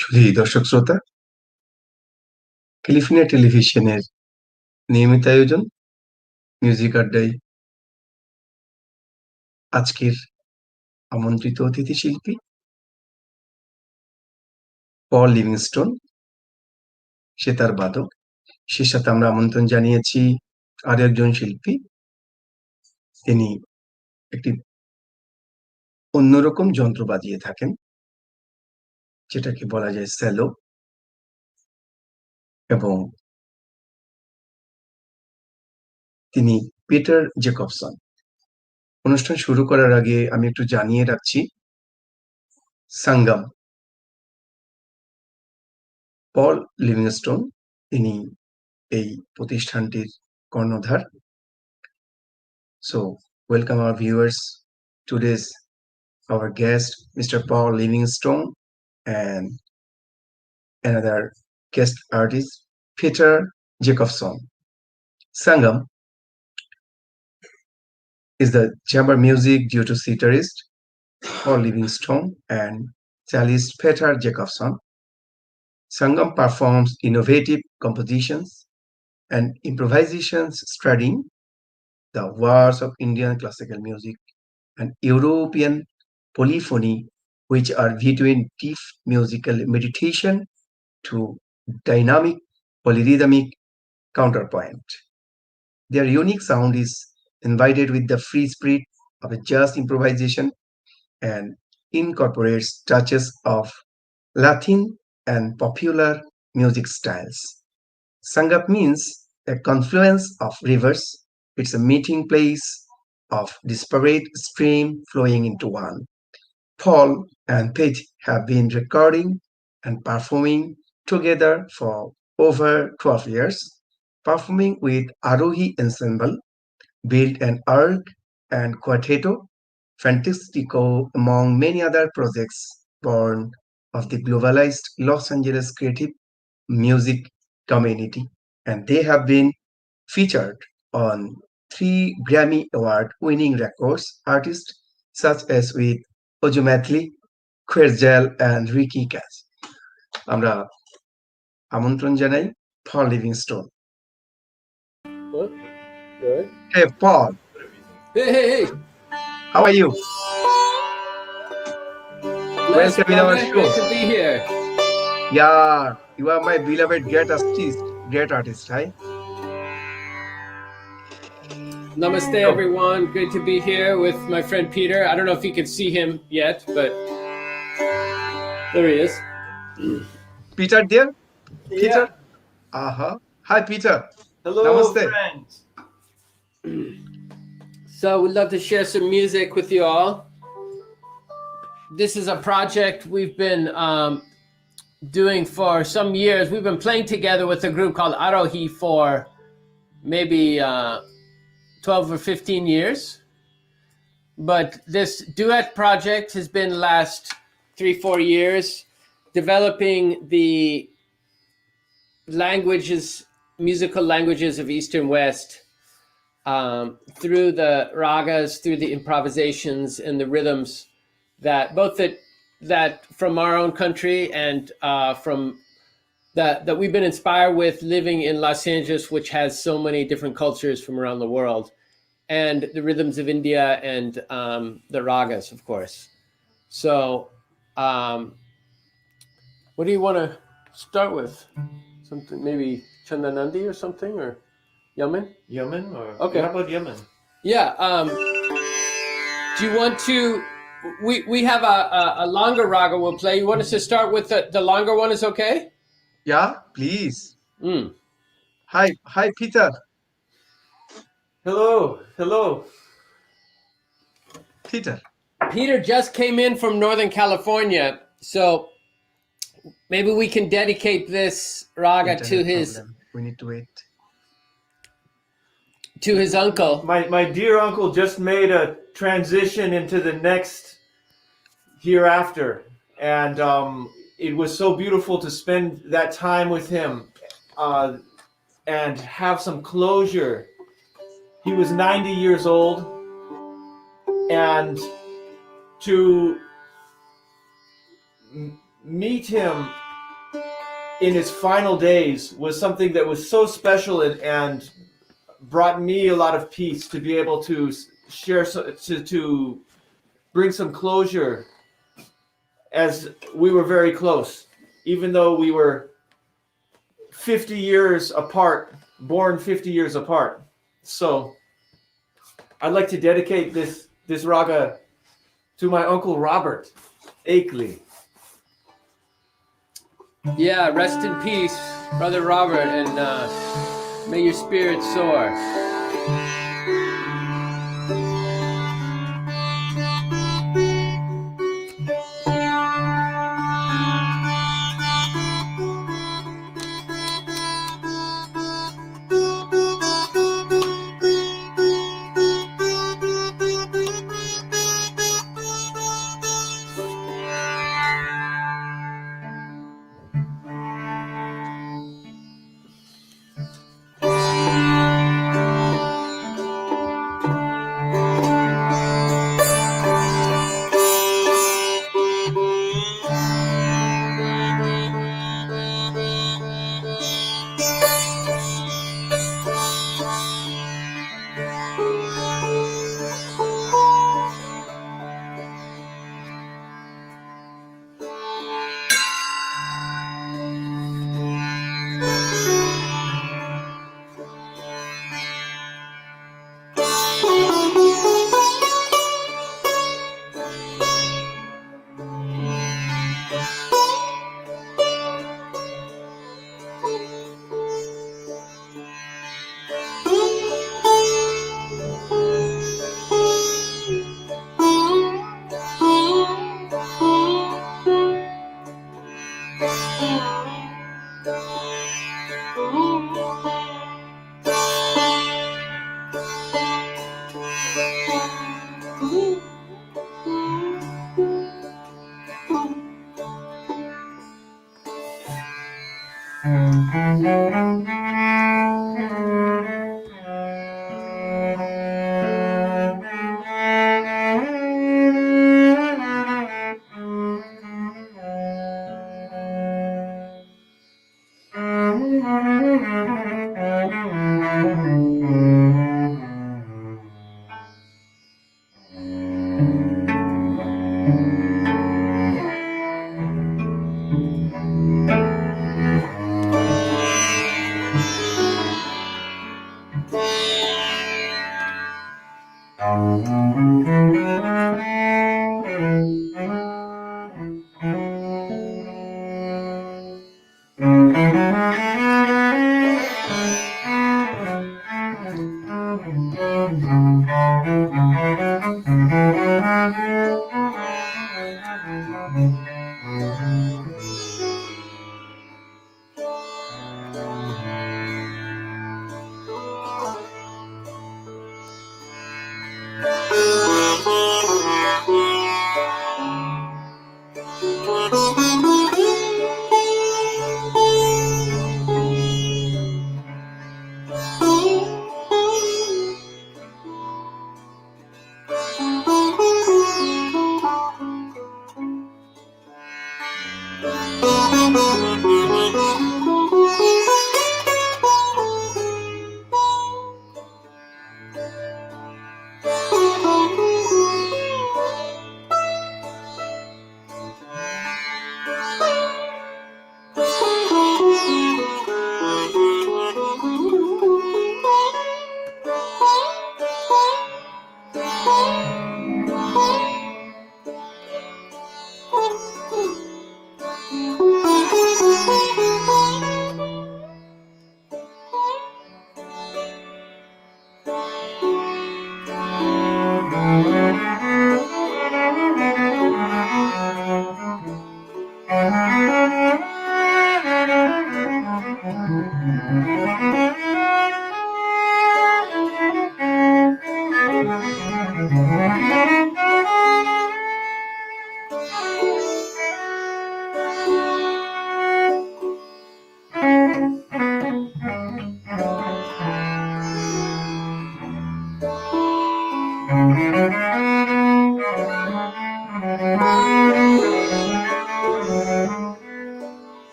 সুধী দর্শক শ্রোতা, ক্যালিফোর্নিয়া টেলিভিশনের নিয়মিত আয়োজন মিউজিক আড্ডায় আজকের আমন্ত্রিত অতিথি শিল্পী পল লিভিংস্টোন, সেতার বাদক। সে সাথে আমরা আমন্ত্রণ জানিয়েছি আরো একজন শিল্পী। তিনি একটি অন্যরকম যন্ত্র বাজিয়ে থাকেন, যেটাকে বলা যায় সেলো, এবং তিনি পিটার জেকবসন। অনুষ্ঠান শুরু করার আগে আমি একটু জানিয়ে রাখছি, সঙ্গম পল লিভিংস্টোন তিনি এই প্রতিষ্ঠানটির কর্ণধার। So welcome our viewers. Today's our guest, Mr. Paul Livingstone, and another guest artist, Peter Jacobson. Sangam is the chamber music due to sitarist Paul Livingstone and cellist Peter Jacobson. Sangam performs innovative compositions and improvisations studying the words of Indian classical music and European polyphony, which are between deep musical meditation to dynamic polyrhythmic counterpoint. Their unique sound is invited with the free spirit of a jazz improvisation and incorporates touches of Latin and popular music styles. Sangam means a confluence of rivers. It's a meeting place of disparate stream flowing into one. Paul and Pete have been recording and performing together for over 12 years, performing with Arohi Ensemble, built an Arc and Quarteto, Fantastico, among many other projects born of the globalized Los Angeles creative music community. And they have been featured on 3 Grammy Award-winning records artists such as with Ojumatli, Querzal, and Ricky Cash. আমরা আমন্ত্রণ জানাই Paul Livingstone. What? Good. Hey Paul, Hey. how are you? Bless, Welcome in our brother. show. Great to be here. Yeah, you are my beloved great artist, right? Namaste, everyone. Great to be here with my friend Peter. I don't know if you can see him yet, but there he is. Peter there? Peter? Yeah. Uh-huh. Hi, Peter. Hello, Namaste. friends. So we'd love to share some music with you all. This is a project we've been doing for some years. We've been playing together with a group called Arohi for maybe 12 or 15 years. But this duet project has been the last 3-4 years, developing the musical languages of East and West through the ragas, through the improvisations and the rhythms that from our own country and from that we've been inspired with living in Los Angeles, which has so many different cultures from around the world, and the rhythms of India and the ragas, of course. So what do you want to start with? Something maybe Chandanandi or something, or Yaman? Yemen or Okay. How about Yemen? Yeah. Do you want to? We have a longer raga we'll play. You want us to start with the longer one? Is okay? Yeah, please. Mm. Hi, Peter. Hello. Peter just came in from Northern California, so maybe we can dedicate this raga to Internet his problem. We need to wait. to his uncle. My dear uncle just made a transition into the next hereafter, and it was so beautiful to spend that time with him and have some closure. He was 90 years old, and to meet him in his final days was something that was so special and brought me a lot of peace to be able to share, to bring some closure, as we were very close, even though we were 50 years apart, born 50 years apart. So I'd like to dedicate this raga to my uncle Robert Akeley. Yeah, rest in peace, Brother Robert, and may your spirit soar.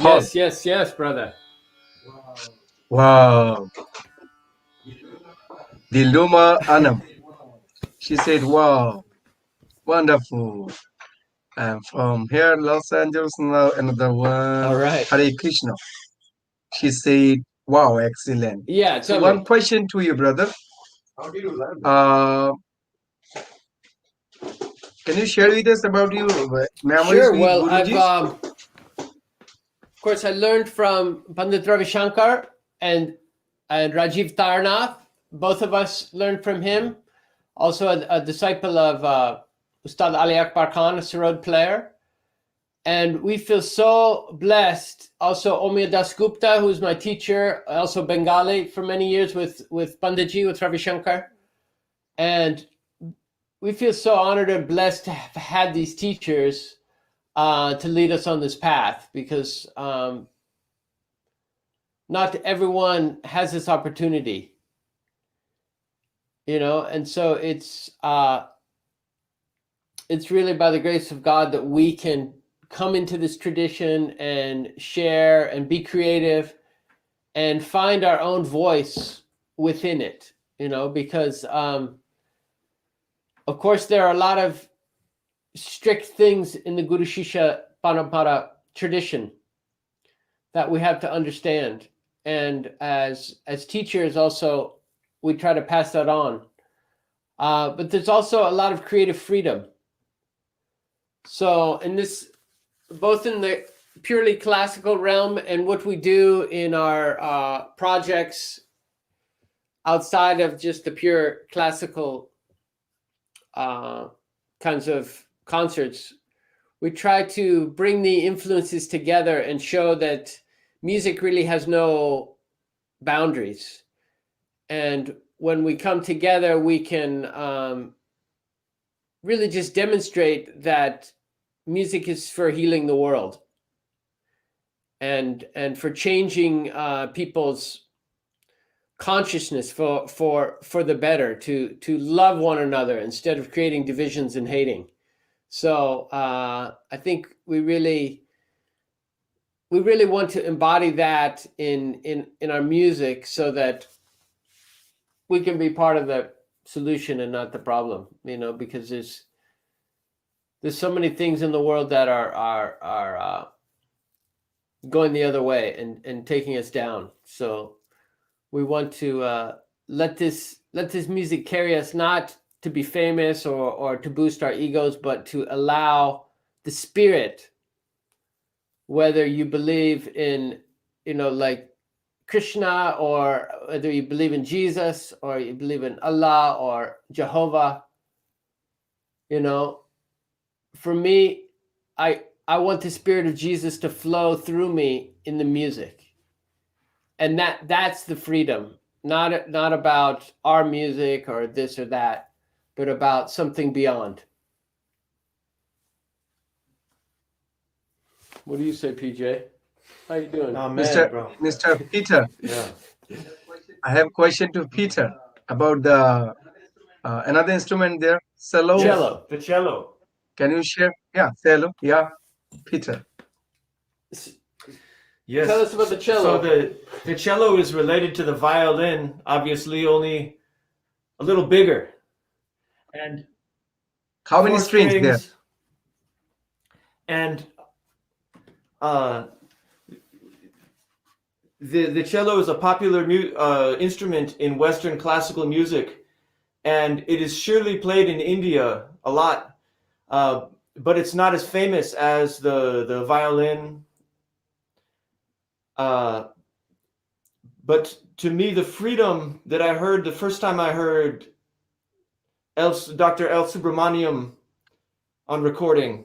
Paul. Yes, brother. Wow. Diluma Anam. She said, wow, wonderful. I'm from here, Los Angeles, now another one. All right. Hare Krishna. She said, wow, excellent. Yeah, So tell one me. question to you, brother. Uh, can you share with us about your memories Sure. with Well, I've Guruji? of course I learned from Pandit Ravi Shankar and Rajiv Tarnath. Both of us learned from him. Also a disciple of Ustad Ali Akbar Khan, a sarod player. And we feel so blessed. Also, Omiya Das Gupta, who's my teacher, also Bengali for many years with Panditji, with Ravi Shankar. And we feel so honored and blessed to have had these teachers to lead us on this path, because not everyone has this opportunity, you know. And so it's really by the grace of God that we can come into this tradition and share and be creative and find our own voice within it, you know, because of course there are a lot of strict things in the Guru Shishya Parampara tradition that we have to understand, and as teachers also we try to pass that on, but there's also a lot of creative freedom. So in this, both in the purely classical realm and what we do in our projects outside of just the pure classical kinds of concerts, we try to bring the influences together and show that music really has no boundaries. And when we come together, we can really just demonstrate that music is for healing the world and for changing people's consciousness for the better, to love one another instead of creating divisions and hating. So I think we really want to embody that in our music, so that we can be part of the solution and not the problem, you know, because there's so many things in the world that are going the other way and taking us down. So we want to let this music carry us, not to be famous or to boost our egos, but to allow the spirit, whether you believe in, you know, like Krishna, or whether you believe in Jesus, or you believe in Allah or Jehovah, you know, for me, I I want the Spirit of Jesus to flow through me in the music. And that's the freedom, not about our music or this or that, but about something beyond. What do you say, PJ? How you doing? Oh, man, Mr. bro. Mr. Peter, Yeah. I have a question to Peter about the another instrument there, cello. Yes, Cello. the cello. Can you share? Yeah, cello. Yeah, Peter. Yes. Tell us about the cello. So the cello is related to the violin, obviously only a little bigger. And How many 4 strings there? And the cello is a popular instrument in Western classical music, and it is surely played in India a lot, but it's not as famous as the violin. But to me, the freedom that I heard the first time I heard Dr. L. Subramaniam on recording,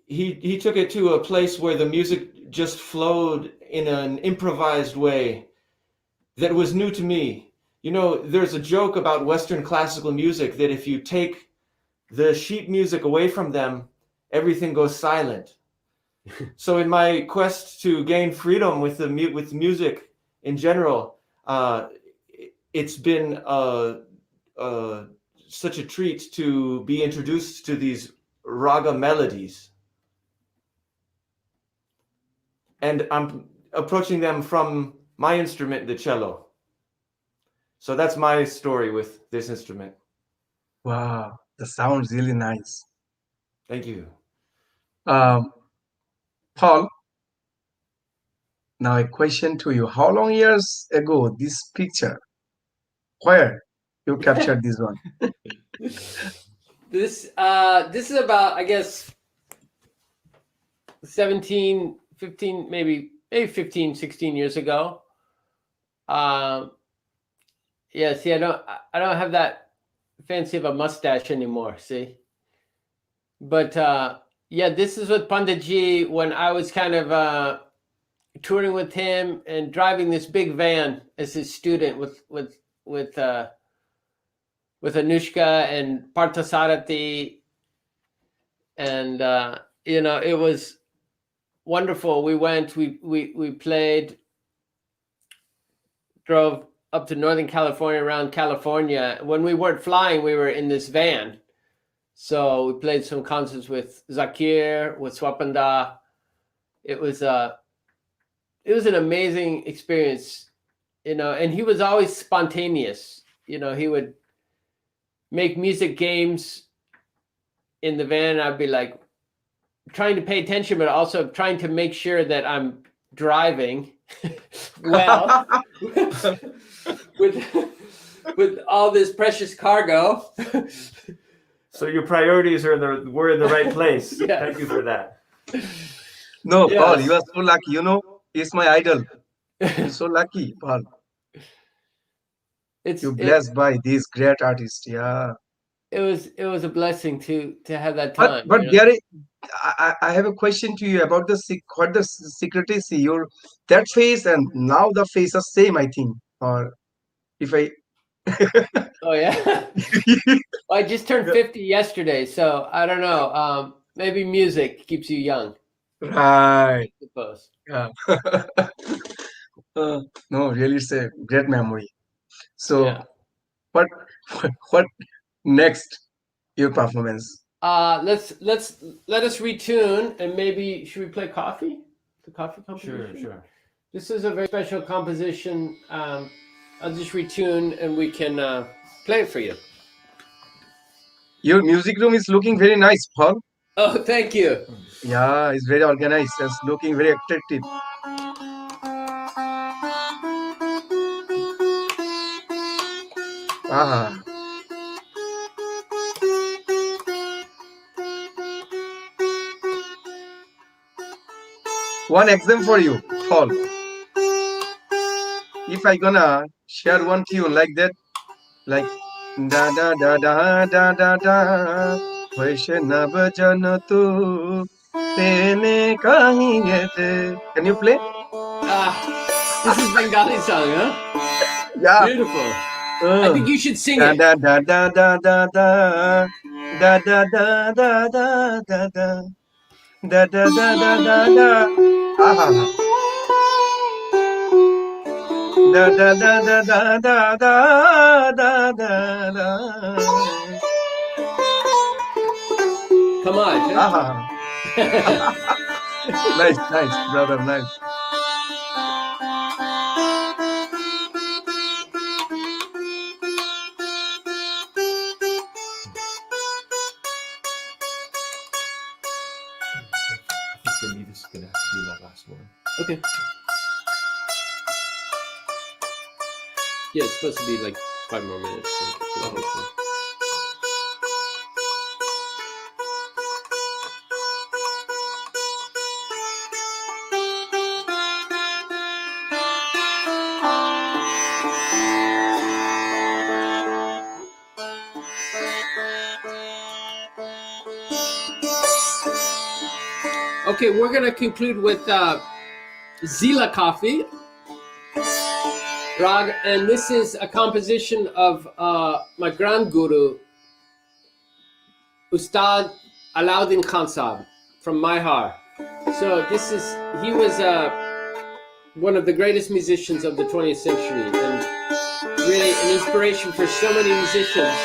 he took it to a place where the music just flowed in an improvised way that was new to me. You know, there's a joke about Western classical music that if you take the sheet music away from them, everything goes silent. So in my quest to gain freedom with music in general, it's been such a treat to be introduced to these raga melodies. And I'm approaching them from my instrument, the cello. So that's my story with this instrument. Wow, the sound's really nice. Thank you. Paul, now a question to you. How long years ago this picture? Where you captured this one? This is about, I guess, 17, 15, maybe 15, 16 years ago. Yeah, see, I don't have that fancy of a mustache anymore, see? But yeah, this is with Panditji when I was kind of touring with him and driving this big van as his student with Anushka and Parthasarathi, and you know, it was wonderful. We went, we played, drove up to Northern California, around California. When we weren't flying, we were in this van. So we played some concerts with Zakir, with Swapanda. It was an amazing experience, you know, and he was always spontaneous. You know, he would make music games in the van. I'd be like trying to pay attention, but also trying to make sure that I'm driving well with all this precious cargo. So your priorities were in the right place. Yes. Thank you for that. No, Yes. Paul, you are so lucky. You know, he's my idol. You're so lucky, Paul. You're blessed by these great artists. Yeah. It was a blessing to have that time. But you know? Gary, I have a question to you about what the secrecy. Your that face and now the face are same, I think. Or if I Oh yeah. I just turned 50 yesterday, so I don't know. Maybe music keeps you young. right. I suppose. Yeah. No, really, it's a great memory. So, Yeah. what what next? Your performance. Let us retune, and maybe should we play coffee? The coffee composition. Sure. This is a very special composition. I'll just retune, and we can play it for you. Your music room is looking very nice, Paul. Oh, thank you. Yeah, it's very organized. It's looking very attractive. Ah. One exam for you, Paul. If I gonna share one tune like that, like da da da da da da da Vaishnav jana tu tene kahiyete. Can you play? This is Bengali song, huh? Yeah. Beautiful. I think you should sing Da it. da da da da da da da da da da da da da da da da da da da. Ah. Da da da da da da da da da da. Come on. Ah. Nice, nice, brother, nice. I think for me, this is gonna have to be my last one. Okay. Yeah, it's supposed to be like 5 more minutes. Okay, we're gonna conclude with Zila Coffee Rag, and this is a composition of my grand guru, Ustad Alauddin Khan Sahib from Maihar. So he was one of the greatest musicians of the 20th century, and really an inspiration for so many musicians,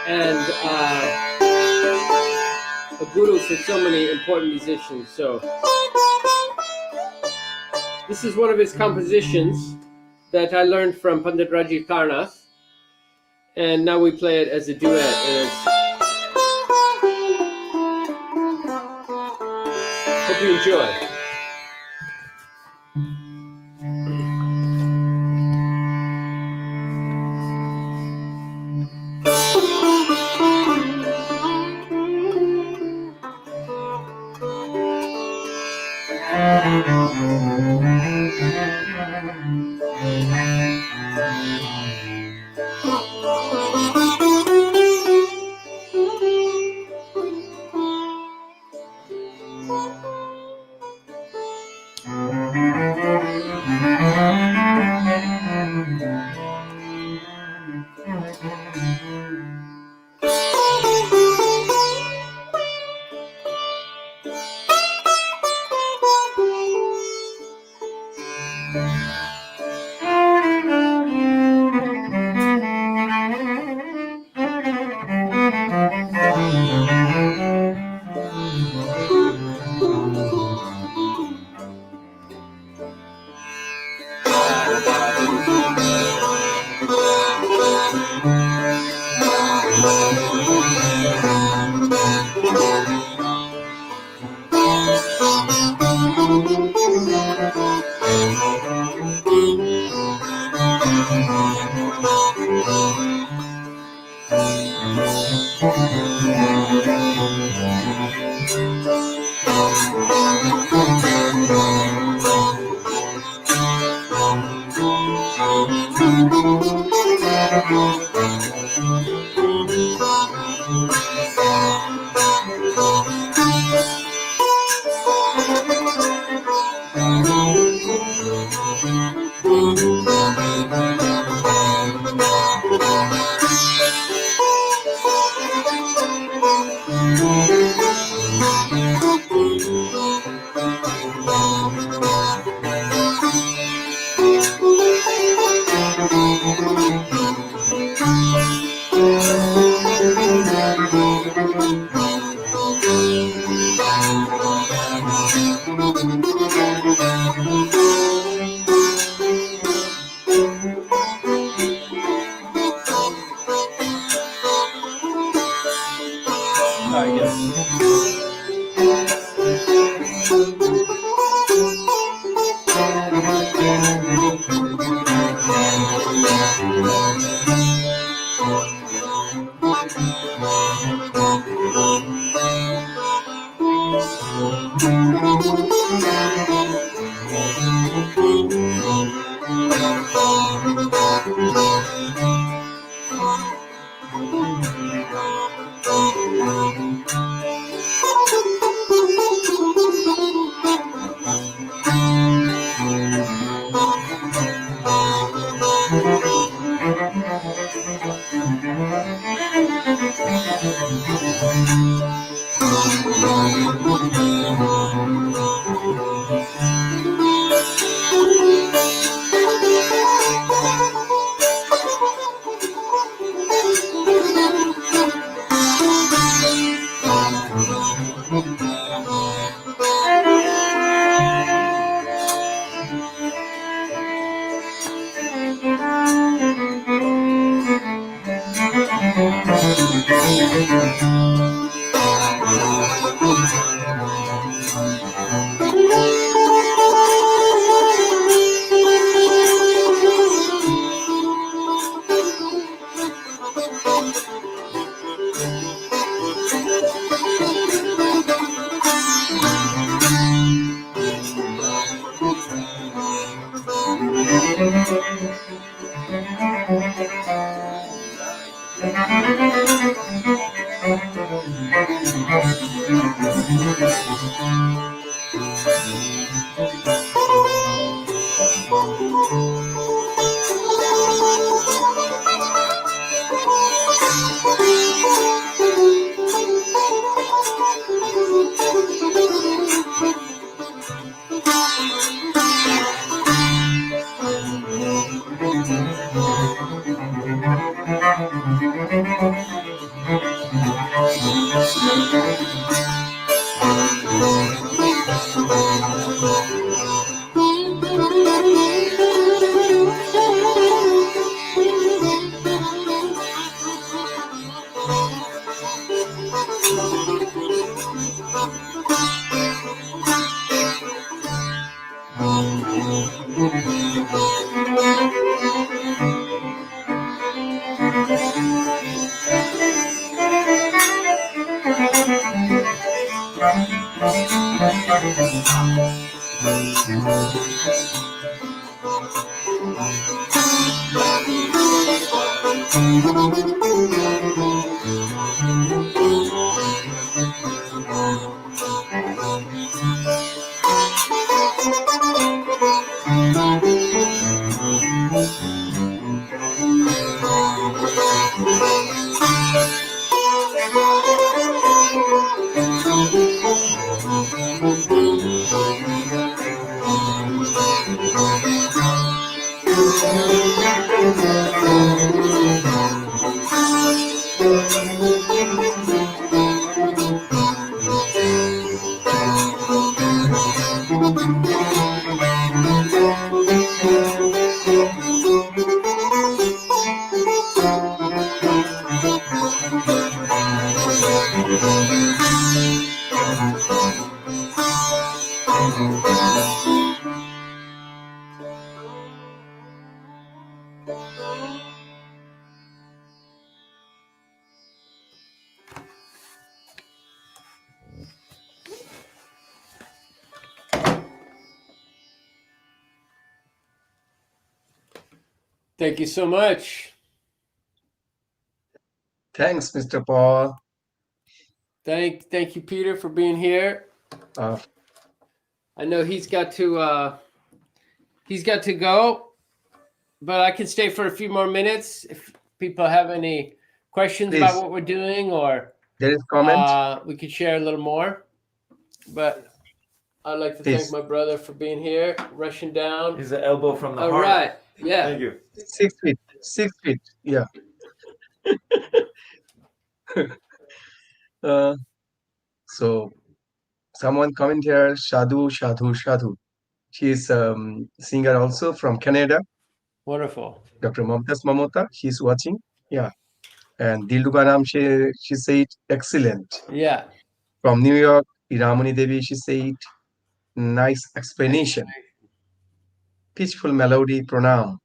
and a guru for so many important musicians. So this is one of his compositions that I learned from Pandit Rajiv Karnath, and now we play it as a duet. And hope you enjoy. Thank you so much. Thanks, Mr. Paul. Thank you, Peter, for being here. Uh, I know he's got to go, but I can stay for a few more minutes if people have any questions Please. about what we're doing, or there is comment. we could share a little more. But I'd like to Please. thank my brother for being here, rushing down. He's an elbow from the All heart. right. Yeah. Thank you. 6 feet. 6 feet. Yeah. So someone comment here, Shadhu, Shadhu, Shadhu. She is singer also from Canada. Wonderful. Dr. Mamtas Mamota, she's watching. Yeah. And Dildukanam, she said excellent. Yeah. From New York, Iramani Devi, she said nice explanation. Peaceful melody, pranam.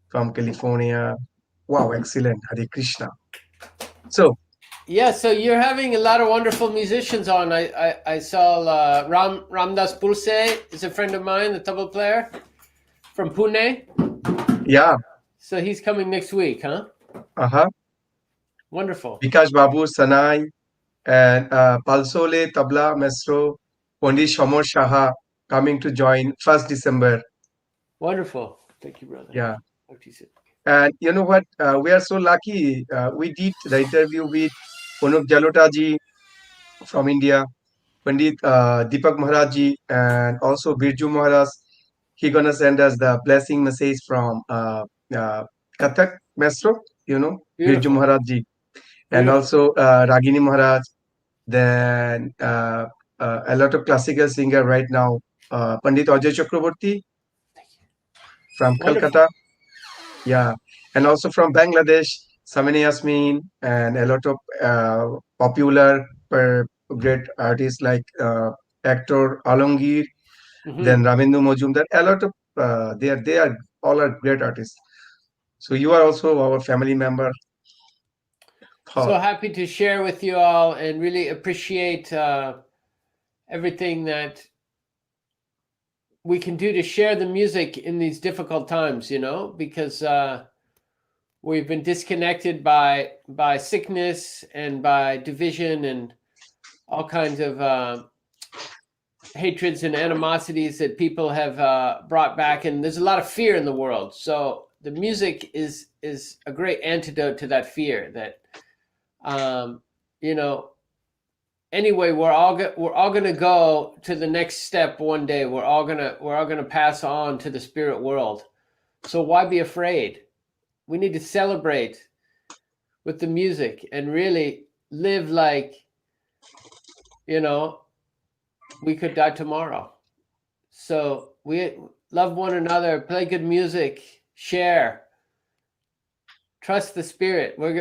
From California. Wow, excellent. Hare Krishna. So Yeah, so you're having a lot of wonderful musicians on. I saw Ramdas Pulse is a friend of mine, the tabla player from Pune. yeah. So he's coming next week, huh? Uh-huh. Wonderful. Bikash Babu, Sanai, and Palsole, Tabla, Mesro, Pandit Shamor Shaha coming to join 1st December. Wonderful. Thank you, brother. Yeah. Talk to you soon. And you know what? We are so lucky. We did the interview with Punuk Jalotaji from India. Pandit Deepak Maharaj ji and also Birju Maharaj. He gonna send us the blessing message from Kathak Maestro, Birju Beautiful. Maharaj ji, and Beautiful. also Ragini Maharaj. Then a lot of classical singer right now, Pandit Ajay Chakraborty from Wonderful. Calcutta, yeah, and also from Bangladesh, Samini Yasmin, and a lot of popular great artists like actor Alongir, then Hmm. Ravindu Mojumdar. A lot of they are all are great artists. So you are also our family member. So Paul. happy to share with you all and really appreciate everything that we can do to share the music in these difficult times, because we've been disconnected by sickness and by division and all kinds of hatreds and animosities that people have brought back, and there's a lot of fear in the world. So the music is a great antidote to that fear. That um, you know. Anyway, we're all gonna go to the next step one day. We're all gonna pass on to the spirit world. So why be afraid? We need to celebrate with the music and really live like we could die tomorrow. So we love one another, play good music, share, trust the spirit. We're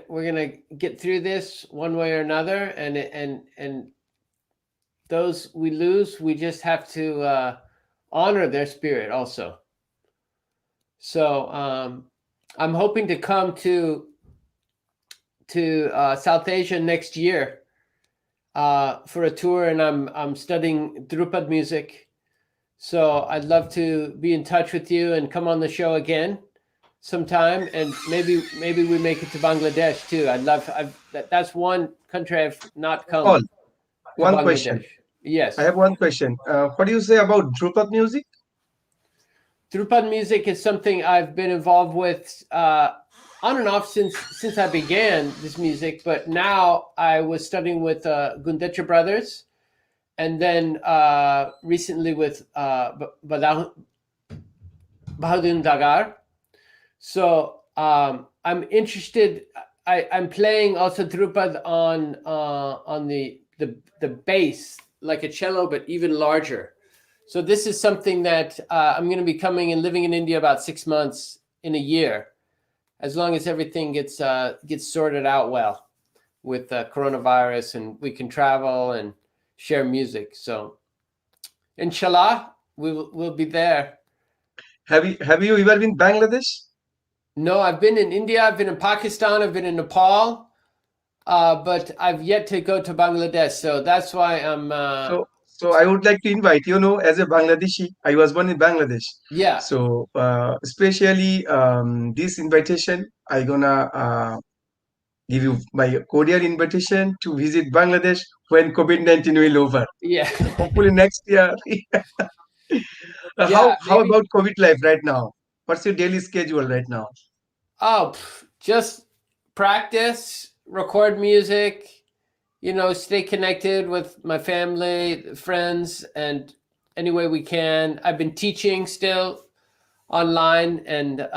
gonna get through this one way or another, and those we lose, we just have to honor their spirit also. So I'm hoping to come to South Asia next year for a tour, and I'm studying Drupad music. So I'd love to be in touch with you and come on the show again sometime, and maybe we make it to Bangladesh too. That's one country I've not Paul, come to, one Bangladesh. question. I Yes. have one question. What do you say about Drupad music? Drupad music is something I've been involved with on and off since I began this music. But now I was studying with Gundecha Brothers, and then recently with Bahadur Dagar. So I'm interested. I'm playing also Drupad on the bass, like a cello, but even larger. So this is something that I'm going to be coming and living in India about 6 months in a year, as long as everything gets sorted out well with coronavirus, and we can travel and share music. So, inshallah, we'll be there. Have you ever been Bangladesh? No, I've been in India, I've been in Pakistan, I've been in Nepal, but I've yet to go to Bangladesh. So that's why I'm. So I would like to invite, as a Bangladeshi, I was born in Bangladesh. Yeah, So especially this invitation, I gonna give you my cordial invitation to visit Bangladesh when COVID-19 will over. yeah, Hopefully next year. yeah. How Maybe. about COVID life right now? What's your daily schedule right now? Oh, just practice, record music, stay connected with my family, friends, and any way we can. I've been teaching still online, and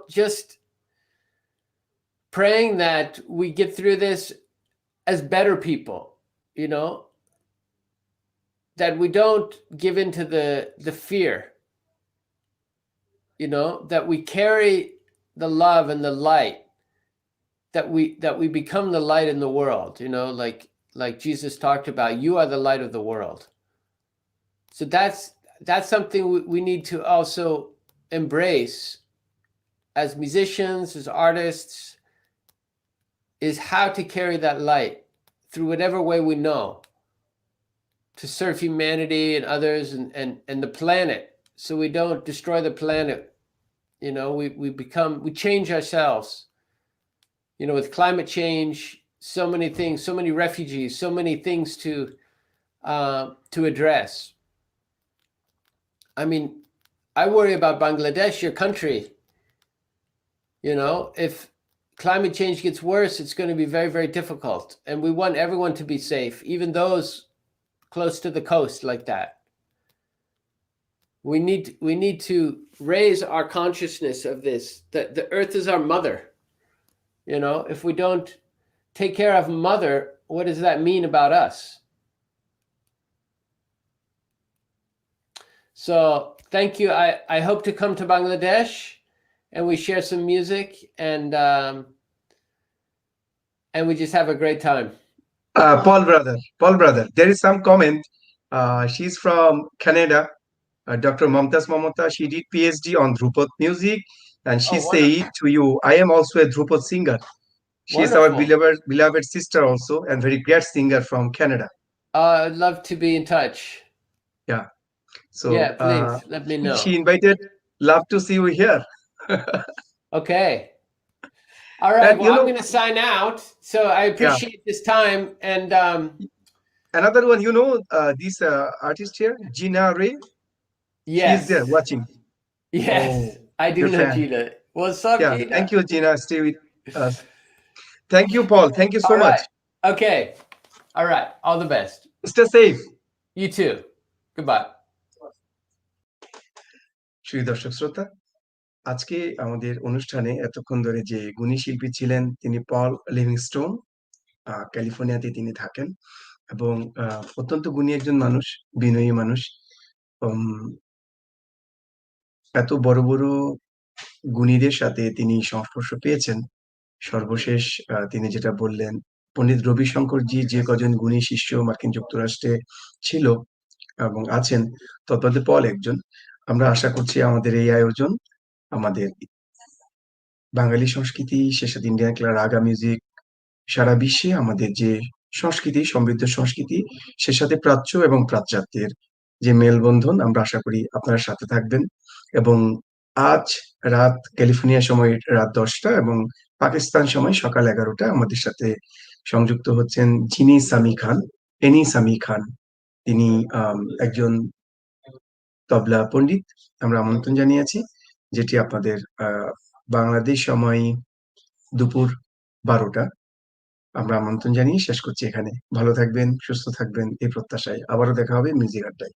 just praying that we get through this as better people, that we don't give into the fear, that we carry the love and the light, that we become the light in the world, like Jesus talked about. You are the light of the world. So that's something we need to also embrace as musicians, as artists, is how to carry that light through whatever way we know, to serve humanity and others, and the planet, so we don't destroy the planet. We change ourselves, with climate change, so many things, so many refugees, so many things to address. I mean, I worry about Bangladesh, your country. If climate change gets worse, it's going to be very, very difficult. And we want everyone to be safe, even those close to the coast like that. We need to raise our consciousness of this, that the earth is our mother. You know, if we don't take care of mother, what does that mean about us? So thank you. I hope to come to Bangladesh and we share some music and we just have a great time. Paul brother, there is some comment. She's from Canada. Dr. Mamtaz Mamata, she did PhD on Dhrupad music, and she said to you, I am also a Dhrupad singer. She is our beloved sister also, and very great singer from Canada. I'd love to be in touch. Yeah. So yeah, please let me know. She invited, love to see you here. Okay. All right. Well, I'm going to sign out. So I appreciate this time. And another one, this artist here, Gina Ray. Yes. She's there watching. Yes, I do know Gina. What's up, Gina? Thank you, Gina. Stay with us. Thank you, Paul. Thank you so much. Okay. All right. All the best. Stay safe. You too. Goodbye. Shri দর্শক শ্রোতা, আজকে আমাদের অনুষ্ঠানে এতক্ষণ ধরে যে গুণী শিল্পী ছিলেন তিনি পল লিভিংস্টোন, ক্যালিফোর্নিয়াতে তিনি থাকেন এবং অত্যন্ত গুণী একজন মানুষ, বিনয়ী মানুষ। এত বড় বড় গুণীদের সাথে তিনি সংস্পর্শ পেয়েছেন। সর্বশেষ তিনি যেটা বললেন, পণ্ডিত রবিশঙ্করজি যে কজন গুণী শিষ্য মার্কিন যুক্তরাষ্ট্রে ছিল এবং আছেন, তৎমধ্যে পল একজন। আমরা আশা করছি আমাদের এই আয়োজন আমাদের বাঙালি সংস্কৃতি, সে সাথে ইন্ডিয়ান রাগা মিউজিক, সারা বিশ্বে আমাদের যে সংস্কৃতি, সমৃদ্ধ সংস্কৃতি, সে সাথে প্রাচ্য এবং পাশ্চাত্যের যে মেলবন্ধন, আমরা আশা করি আপনারা সাথে থাকবেন। এবং আজ রাত ক্যালিফোর্নিয়া সময় রাত 10টা এবং পাকিস্তান সময় সকাল 11টা আমাদের সাথে সংযুক্ত হচ্ছেন এনি সামি খান। তিনি একজন তবলা পণ্ডিত। আমরা আমন্ত্রণ জানিয়েছি, যেটি আপনাদের বাংলাদেশ সময় দুপুর 12টা। আমরা আমন্ত্রণ জানিয়ে শেষ করছি এখানে। ভালো থাকবেন, সুস্থ থাকবেন এই প্রত্যাশায়। আবারও দেখা হবে মিউজিক আড্ডায়।